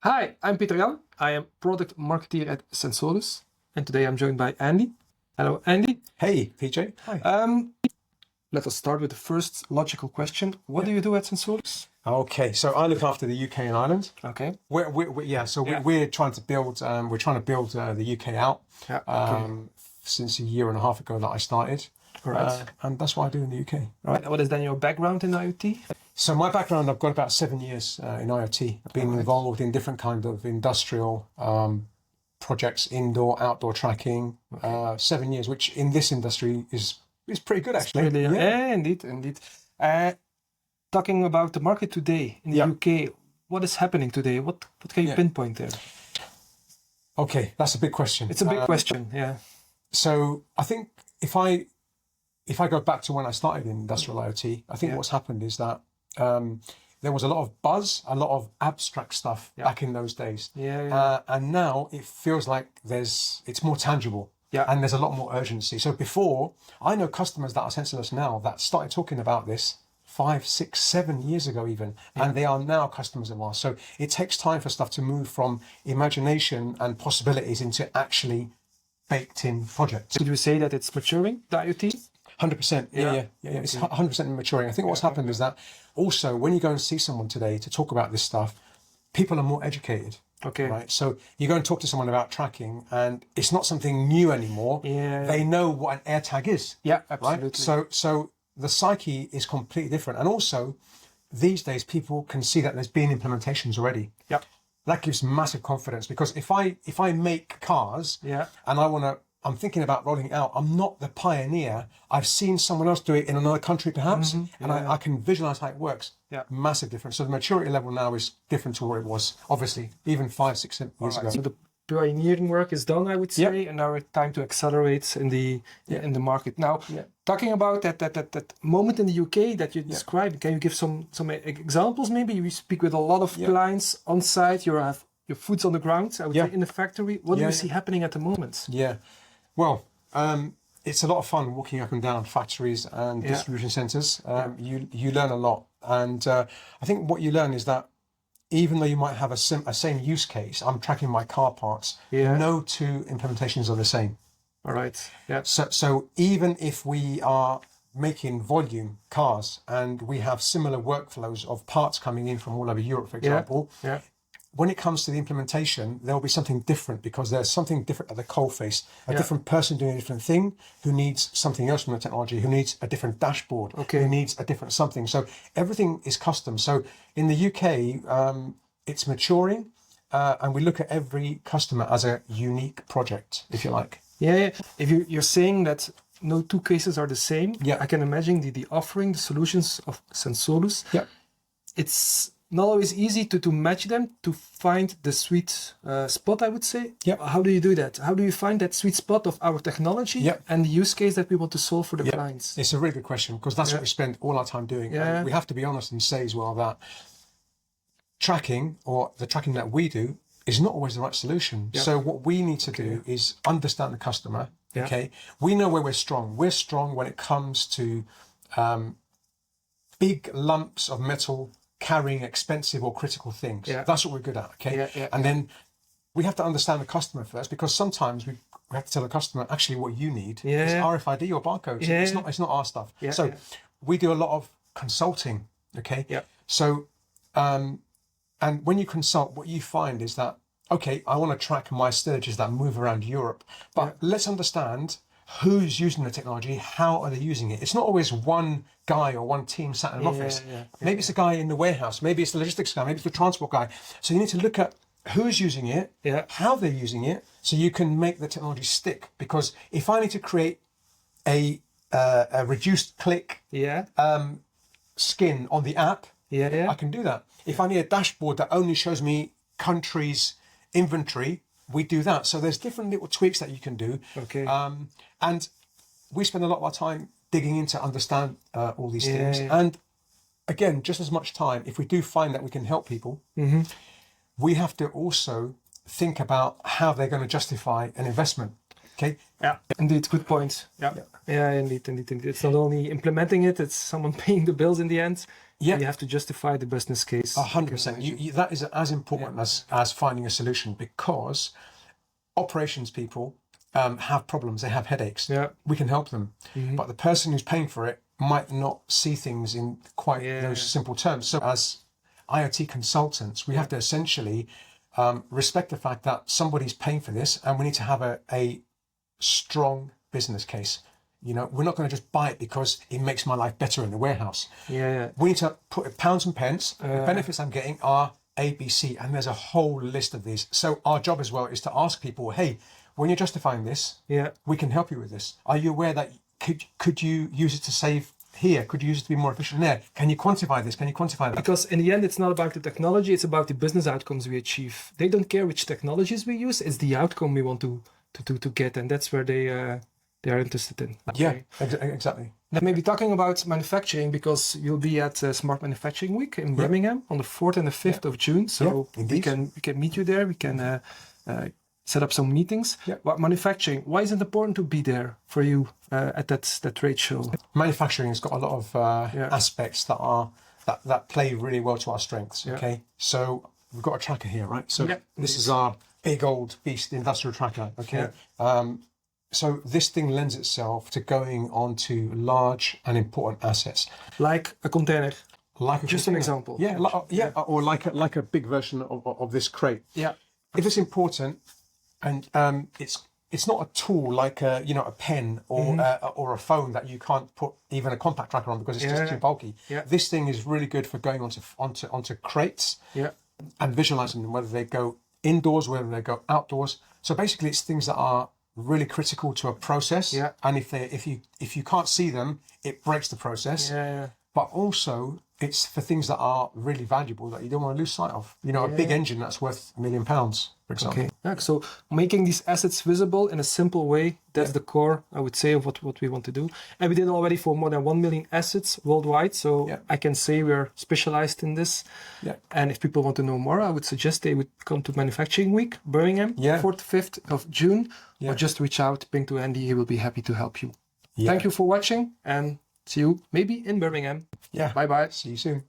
Hi, I'm Pieterjan. I am product marketer at Sensolus, and today I'm joined by Andy. Hello, Andy. Hey, PJ. Hi. Let us start with the first logical question. What do you do at Sensolus? Okay, so I look after the UK and Ireland. Okay. We're trying to build. The UK out. Yeah. Okay. Since a year and a half ago that I started. All right. And that's what I do in the UK. All right. What is then your background in IoT? So my background, I've got about 7 years in IoT. I've been involved in different kind of industrial projects, indoor, outdoor tracking. 7 years, which in this industry is pretty good actually. Really, yeah, indeed. Talking about the market today in the UK, what is happening today? What can you pinpoint there? Okay, that's a big question. It's a big question, yeah. So I think if I go back to when I started in industrial IoT, I think what's happened is that there was a lot of buzz, a lot of abstract stuff back in those days. And now it feels like it's more tangible. And there's a lot more urgency. So before, I know customers that are Sensolus now that started talking about this 5, 6, 7 years ago even, and they are now customers of ours. So it takes time for stuff to move from imagination and possibilities into actually baked in projects. Could you say that it's maturing, the IoT? 100%. Yeah. It's 100% maturing. I think what's happened is that also when you go and see someone today to talk about this stuff, people are more educated. Okay. Right. So you go and talk to someone about tracking and it's not something new anymore. They know what an AirTag is. Yeah, absolutely. Right? So the psyche is completely different. And also these days people can see that there's been implementations already. Yeah. That gives massive confidence because if I make cars and I'm thinking about rolling it out, I'm not the pioneer. I've seen someone else do it in another country perhaps, and I can visualize how it works. Yeah. Massive difference. So the maturity level now is different to what it was, obviously, even 5, 6 years ago. So the pioneering work is done, I would say, and now it's time to accelerate in the market. Now, talking about that moment in the UK that you described, can you give some examples maybe? You speak with a lot of clients on site, you have your foot's on the ground, I would say, in the factory. What do you see happening at the moment? Yeah. Well, it's a lot of fun walking up and down factories and distribution centers. You learn a lot. And I think what you learn is that even though you might have a same use case, I'm tracking my car parts, no two implementations are the same. All right. Yeah. So even if we are making volume cars and we have similar workflows of parts coming in from all over Europe, for example, when it comes to the implementation, there will be something different because there's something different at the coalface. A different person doing a different thing who needs something else from the technology, who needs a different dashboard, who needs a different something. So everything is custom. So in the UK, it's maturing and we look at every customer as a unique project, if you like. Yeah. If you're saying that no two cases are the same, I can imagine the offering, the solutions of Sensolus. Yeah. It's not always easy to match them, to find the sweet spot, I would say. Yeah. How do you do that? How do you find that sweet spot of our technology and the use case that we want to solve for the clients? It's a really good question because that's what we spend all our time doing. And we have to be honest and say as well that tracking, or the tracking that we do, is not always the right solution. So what we need to do is understand the customer. Okay. We know where we're strong. We're strong when it comes to big lumps of metal carrying expensive or critical things. That's what we're good at, okay? And then we have to understand the customer first because sometimes we have to tell the customer actually what you need is RFID or barcodes. It's not our stuff. So we do a lot of consulting, okay? So, and when you consult, what you find is that, okay, I want to track my stages that move around Europe, but let's understand who's using the technology, how are they using it? It's not always one guy or one team sat in an office. Maybe it's a guy in the warehouse, maybe it's the logistics guy, maybe it's the transport guy. So you need to look at who's using it, how they're using it, so you can make the technology stick. Because if I need to create a reduced click skin on the app, I can do that. If I need a dashboard that only shows me countries' inventory, we do that. So there's different little tweaks that you can do. Okay. And we spend a lot of our time digging in to understand all these things. And again, just as much time, if we do find that we can help people, we have to also think about how they're going to justify an investment. Okay. Yeah, indeed. Good point. Yeah, indeed. It's not only implementing it, it's someone paying the bills in the end. Yeah. You have to justify the business case. 100%. That is as important as finding a solution, because operations people have problems. They have headaches. Yeah. We can help them. But the person who's paying for it might not see things in quite those simple terms. So as IoT consultants, we have to essentially respect the fact that somebody's paying for this, and we need to have a strong business case. You know, we're not going to just buy it because it makes my life better in the warehouse. We need to put pounds and pence. The benefits I'm getting are A, B, C, and there's a whole list of these. So our job as well is to ask people, hey, when you're justifying this, we can help you with this. Are you aware that could you use it to save here? Could you use it to be more efficient there? Can you quantify this? Can you quantify that? Because in the end, it's not about the technology, it's about the business outcomes we achieve. They don't care which technologies we use, it's the outcome we want to get, and that's where they are interested in. Okay. Yeah, exactly. Now, maybe talking about manufacturing, because you'll be at Smart Manufacturing Week in Birmingham on the 4th and the 5th of June. So we can meet you there. We can set up some meetings. But manufacturing, why is it important to be there for you at that trade show? Manufacturing has got a lot of aspects that play really well to our strengths. Okay, so we've got a tracker here, right? So this is our big old beast industrial tracker. Okay. So this thing lends itself to going onto large and important assets, like a container. Like just an example. Or like a big version of this crate. If it's important, and it's not a tool like a pen or a phone that you can't put even a compact tracker on because it's just too bulky. This thing is really good for going onto crates and visualizing them, whether they go indoors, whether they go outdoors. So basically, it's things that are really critical to a process, and if you can't see them, it breaks the process. But also, it's for things that are really valuable that you don't want to lose sight of. You know, a big engine that's worth £1 million, for example. So making these assets visible in a simple way, that's the core, I would say, of what we want to do. And we did already for more than 1 million assets worldwide. So I can say we're specialized in this. And if people want to know more, I would suggest they would come to Manufacturing Week, Birmingham, 4th, 5th of June, or just reach out, ping to Andy. He will be happy to help you. Thank you for watching, and see you maybe in Birmingham. Bye-bye. See you soon.